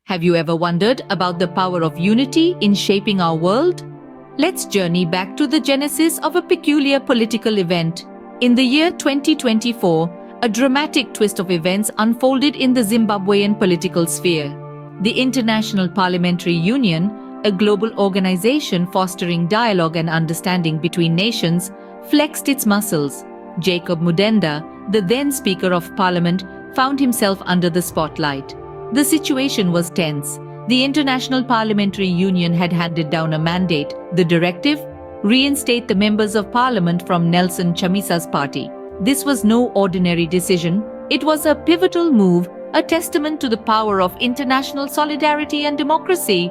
Have you ever wondered about the power of unity in shaping our world? Let's journey back to the genesis of a peculiar political event. In the year 2024, a dramatic twist of events unfolded in the Zimbabwean political sphere. The International Parliamentary Union, a global organization fostering dialogue and understanding between nations, flexed its muscles. Jacob Mudenda, the then Speaker of Parliament, found himself under the spotlight. The situation was tense. The International Parliamentary Union had handed down a mandate, the directive, reinstate the members of parliament from Nelson Chamisa's party. This was no ordinary decision. It was a pivotal move, a testament to the power of international solidarity and democracy.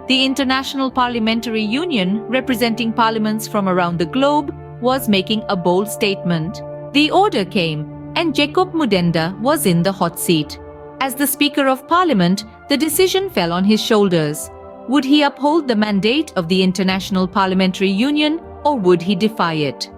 The International Parliamentary Union, representing parliaments from around the globe, was making a bold statement. The order came, and Jacob Mudenda was in the hot seat. As the Speaker of Parliament, the decision fell on his shoulders. Would he uphold the mandate of the International Parliamentary Union, or would he defy it?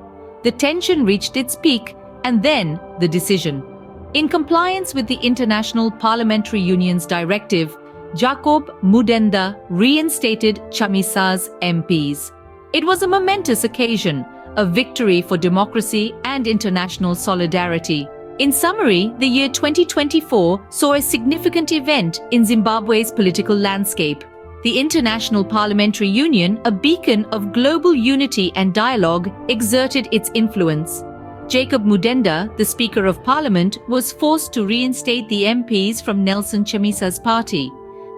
The tension reached its peak, and then the decision. In compliance with the International Parliamentary Union's directive, Jacob Mudenda reinstated Chamisa's MPs. It was a momentous occasion, a victory for democracy and international solidarity. In summary, the year 2024 saw a significant event in Zimbabwe's political landscape. The International Parliamentary Union, a beacon of global unity and dialogue, exerted its influence. Jacob Mudenda, the Speaker of Parliament, was forced to reinstate the MPs from Nelson Chamisa's party.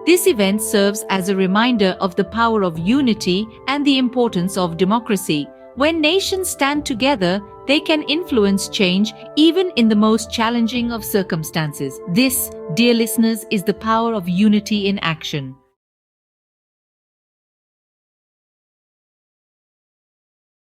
This event serves as a reminder of the power of unity and the importance of democracy. When nations stand together, they can influence change even in the most challenging of circumstances. This, dear listeners, is the power of unity in action.